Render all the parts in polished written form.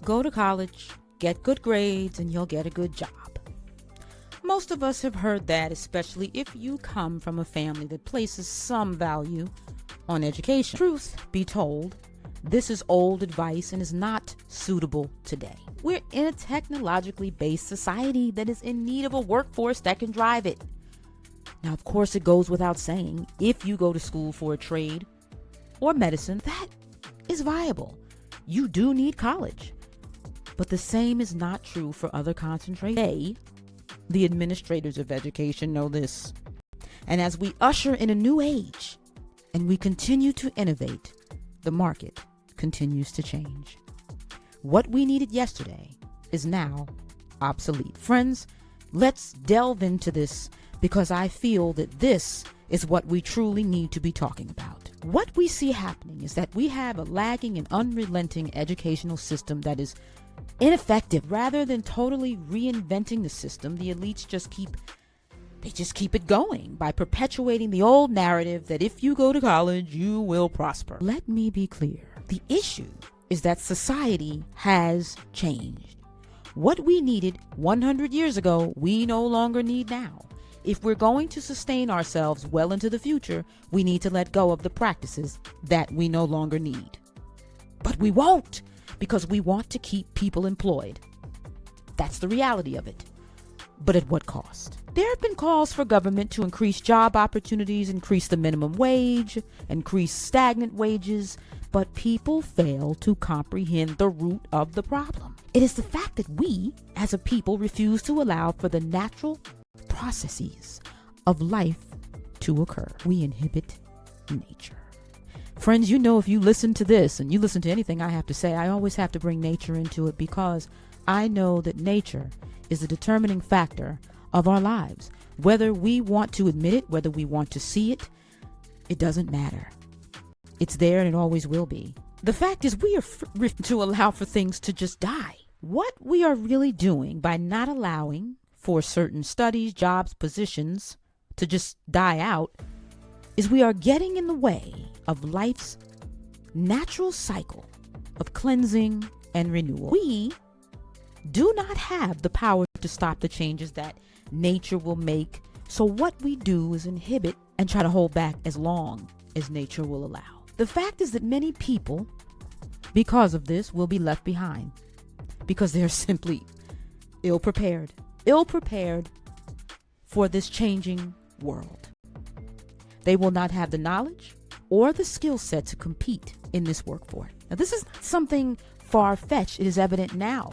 Go to college, get good grades, and you'll get a good job. Most of us have heard that, especially if you come from a family that places some value on education. Truth be told, this is old advice and is not suitable today. We're in a technologically based society that is in need of a workforce that can drive it. Now, of course, it goes without saying, if you go to school for a trade or medicine, that is viable. You do need college. But the same is not true for other concentrations. The administrators of education know this. And as we usher in a new age and we continue to innovate, the market continues to change. What we needed yesterday is now obsolete. Friends, let's delve into this because I feel that this is what we truly need to be talking about. What we see happening is that we have a lagging and unrelenting educational system that is ineffective. Rather than totally reinventing the system, the elites just keep it going by perpetuating the old narrative that if you go to college, you will prosper. Let me be clear. The issue is that society has changed. What we needed 100 years ago, we no longer need now. If we're going to sustain ourselves well into the future, we need to let go of the practices that we no longer need. But we won't, because we want to keep people employed. That's the reality of it. But at what cost? There have been calls for government to increase job opportunities, increase the minimum wage, increase stagnant wages, but people fail to comprehend the root of the problem. It is the fact that we, as a people, refuse to allow for the natural processes of life to occur. We inhibit nature. Friends, you know, if you listen to this and you listen to anything I have to say, I always have to bring nature into it because I know that nature is the determining factor of our lives. Whether we want to admit it, whether we want to see it, it doesn't matter. It's there and it always will be. The fact is we are free to allow for things to just die. What we are really doing by not allowing for certain studies, jobs, positions to just die out is we are getting in the way of life's natural cycle of cleansing and renewal. We do not have the power to stop the changes that nature will make. So what we do is inhibit and try to hold back as long as nature will allow. The fact is that many people, because of this, will be left behind because they're simply ill-prepared for this changing world. They will not have the knowledge or the skill set to compete in this workforce. Now, this is not something far-fetched. It is evident now.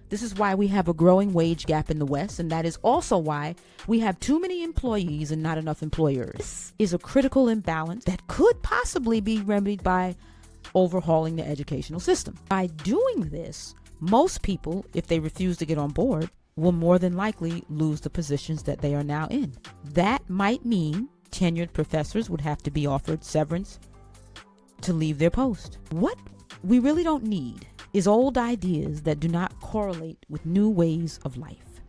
This is why we have a growing wage gap in the West, and that is also why we have too many employees and not enough employers. This is a critical imbalance that could possibly be remedied by overhauling the educational system. By doing this, most people, if they refuse to get on board, will more than likely lose the positions that they are now in. That might mean tenured professors would have to be offered severance to leave their post. What we really don't need is old ideas that do not correlate with new ways of life.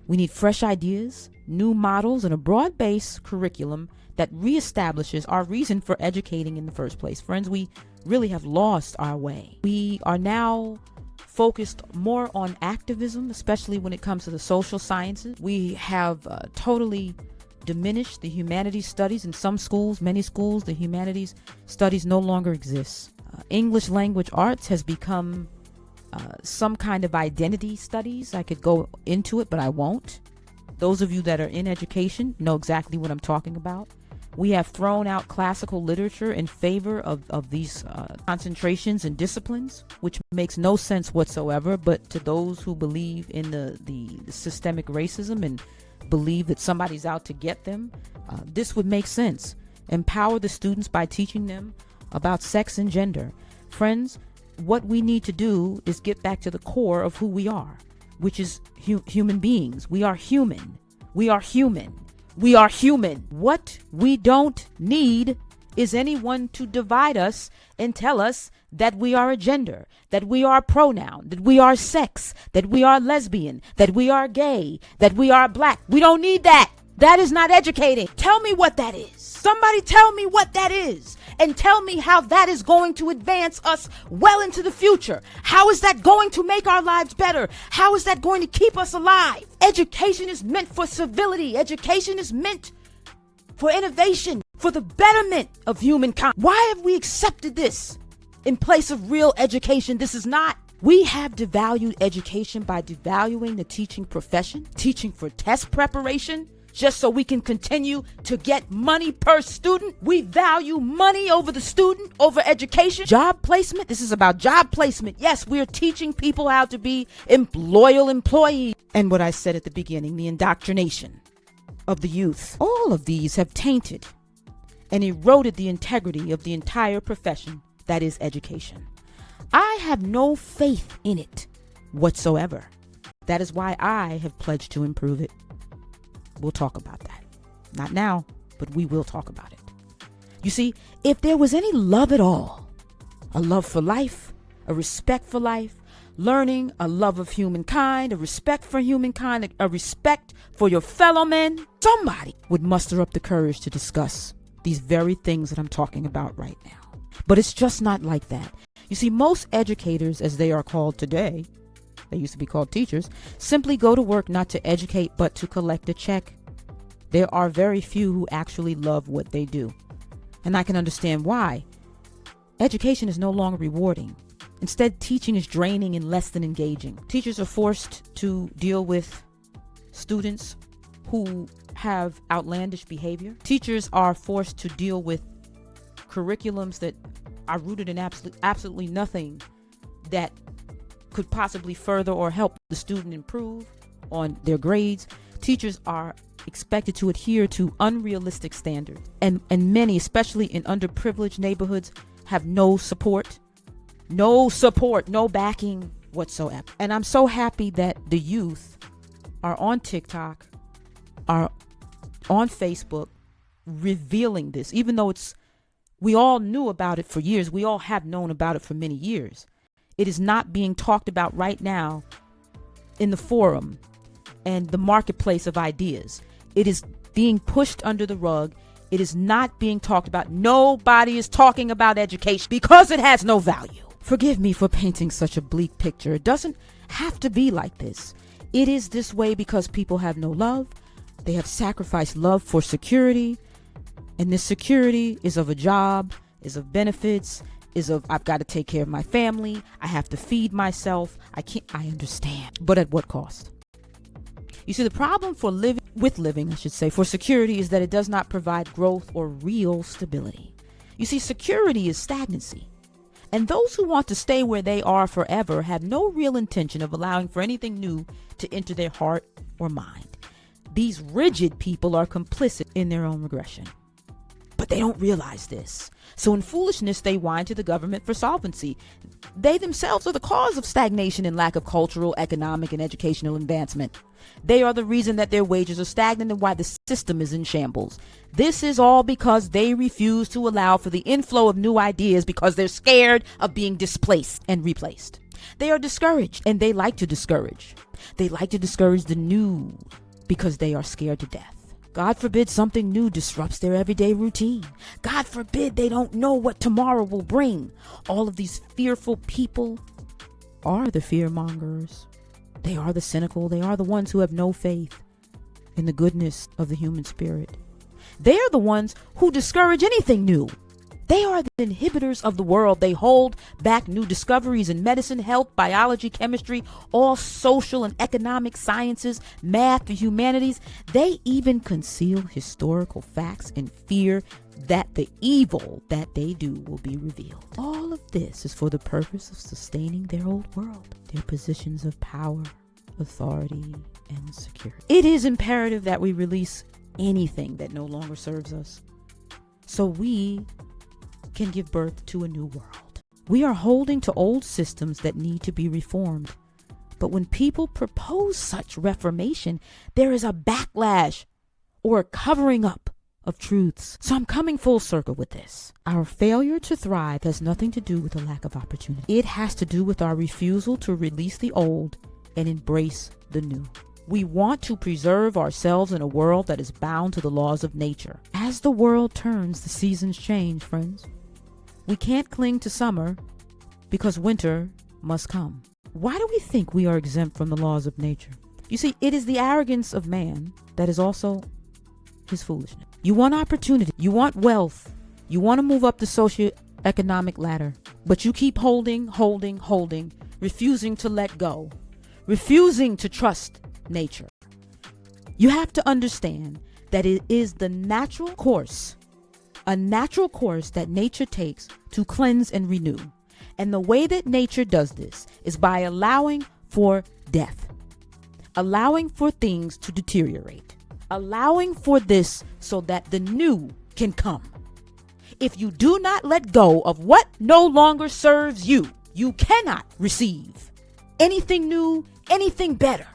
We need fresh ideas, new models, and a broad-based curriculum that reestablishes our reason for educating in the first place. Friends, we really have lost our way. We are now focused more on activism, especially when it comes to the social sciences. We have totally diminished the humanities studies. In some schools, many schools, the humanities studies no longer exist. English language arts has become some kind of identity studies. I could go into it, but I won't. Those of you that are in education know exactly what I'm talking about. We have thrown out classical literature in favor of these concentrations and disciplines, which makes no sense whatsoever. But to those who believe in the systemic racism and believe that somebody's out to get them, this would make sense. Empower the students by teaching them about sex and gender. Friends, what we need to do is get back to the core of who we are, which is human beings. We are human. We are human. We are human. What we don't need is anyone to divide us and tell us that we are a gender, that we are a pronoun, that we are sex, that we are lesbian, that we are gay, that we are black. We don't need that. That is not educating. Tell me what that is. Somebody tell me what that is. and tell me how that is going to advance us well into the future. How is that going to make our lives better? How is that going to keep us alive? Education is meant for civility. Education is meant for innovation, for the betterment of humankind. Why have we accepted this in place of real education? This is not. We have devalued education by devaluing the teaching profession, teaching for test preparation, just so we can continue to get money per student. We value money over the student, over education. Job placement. This is about job placement. Yes, we are teaching people how to be loyal employees. And what I said at the beginning, the indoctrination of the youth. All of these have tainted and eroded the integrity of the entire profession that is education. I have no faith in it whatsoever. That is why I have pledged to improve it. We'll talk about that. Not now, but we will talk about it. You see, if there was any love at all, a love for life, a respect for life, learning, a love of humankind, a respect for humankind, a respect for your fellow men, somebody would muster up the courage to discuss these very things that I'm talking about right now. But it's just not like that. You see, most educators, as they are called today, they used to be called teachers, simply go to work not to educate, but to collect a check. There are very few who actually love what they do. And I can understand why. Education is no longer rewarding. Instead, teaching is draining and less than engaging. Teachers are forced to deal with students who have outlandish behavior. Teachers are forced to deal with curriculums that are rooted in absolutely nothing that could possibly further or help the student improve on their grades. Teachers are expected to adhere to unrealistic standards. And many, especially in underprivileged neighborhoods, have no support, no backing whatsoever. And I'm so happy that the youth are on TikTok, are on Facebook, revealing this, even though we all knew about it for years. We all have known about it for many years. It is not being talked about right now in the forum and the marketplace of ideas. It is being pushed under the rug. It is not being talked about. Nobody is talking about education because it has no value. Forgive me for painting such a bleak picture. It doesn't have to be like this. It is this way because people have no love. They have sacrificed love for security. And this security is of a job, is of benefits, is of I've got to take care of my family. I have to feed myself. I understand. But at what cost? You see, the problem for living, for security is that it does not provide growth or real stability. You see, security is stagnancy. And those who want to stay where they are forever have no real intention of allowing for anything new to enter their heart or mind. These rigid people are complicit in their own regression. But they don't realize this. So in foolishness, they whine to the government for solvency. They themselves are the cause of stagnation and lack of cultural, economic, and educational advancement. They are the reason that their wages are stagnant and why the system is in shambles. This is all because they refuse to allow for the inflow of new ideas because they're scared of being displaced and replaced. They are discouraged, and they like to discourage. They like to discourage the new because they are scared to death. God forbid something new disrupts their everyday routine. God forbid they don't know what tomorrow will bring. All of these fearful people are the fearmongers. They are the cynical. They are the ones who have no faith in the goodness of the human spirit. They are the ones who discourage anything new. They are the inhibitors of the world. They hold back new discoveries in medicine, health, biology, chemistry, all social and economic sciences, math, the humanities. They even conceal historical facts in fear that the evil that they do will be revealed. All of this is for the purpose of sustaining their old world, their positions of power, authority, and security. It is imperative that we release anything that no longer serves us, so we can give birth to a new world. We are holding to old systems that need to be reformed. But when people propose such reformation, there is a backlash or a covering up of truths. So I'm coming full circle with this. Our failure to thrive has nothing to do with a lack of opportunity. It has to do with our refusal to release the old and embrace the new. We want to preserve ourselves in a world that is bound to the laws of nature. As the world turns, the seasons change, friends. We can't cling to summer because winter must come. Why do we think we are exempt from the laws of nature? You see, it is the arrogance of man that is also his foolishness. You want opportunity, you want wealth, you want to move up the socioeconomic ladder, but you keep holding, refusing to let go, refusing to trust nature. You have to understand that it is the natural course, a natural course that nature takes to cleanse and renew. And the way that nature does this is by allowing for death, allowing for things to deteriorate, allowing for this so that the new can come. If you do not let go of what no longer serves you, you cannot receive anything new, anything better.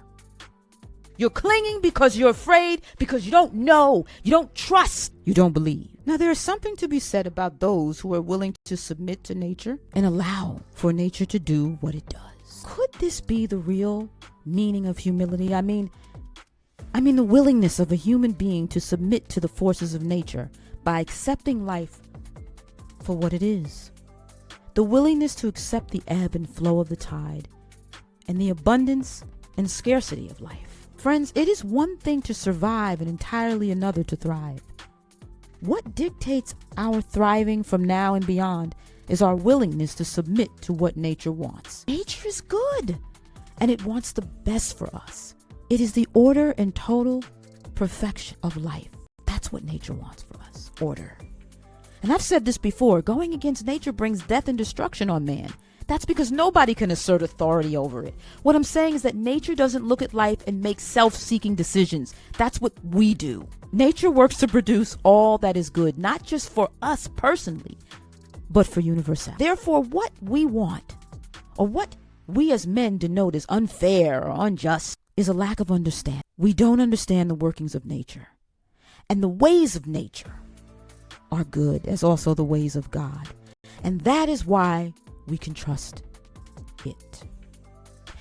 You're clinging because you're afraid, because you don't know, you don't trust, you don't believe. Now, there is something to be said about those who are willing to submit to nature and allow for nature to do what it does. Could this be the real meaning of humility? I mean the willingness of a human being to submit to the forces of nature by accepting life for what it is. The willingness to accept the ebb and flow of the tide and the abundance and scarcity of life. Friends, it is one thing to survive and entirely another to thrive. What dictates our thriving from now and beyond is our willingness to submit to what nature wants. Nature is good, and it wants the best for us. It is the order and total perfection of life. That's what nature wants for us, order. And I've said this before, going against nature brings death and destruction on man. That's because nobody can assert authority over it. What I'm saying is that nature doesn't look at life and make self-seeking decisions. That's what we do. Nature works to produce all that is good, not just for us personally, but for universality. Therefore, what we want, or what we as men denote as unfair or unjust, is a lack of understanding. We don't understand the workings of nature. And the ways of nature are good, as also the ways of God. And that is why we can trust it.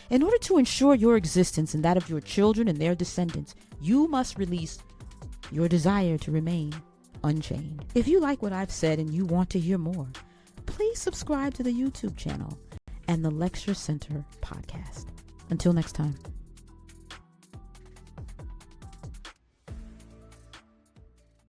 In order to ensure your existence and that of your children and their descendants, you must release your desire to remain unchained. If you like what I've said and you want to hear more, please subscribe to the YouTube channel and the Lecture Center podcast. Until next time.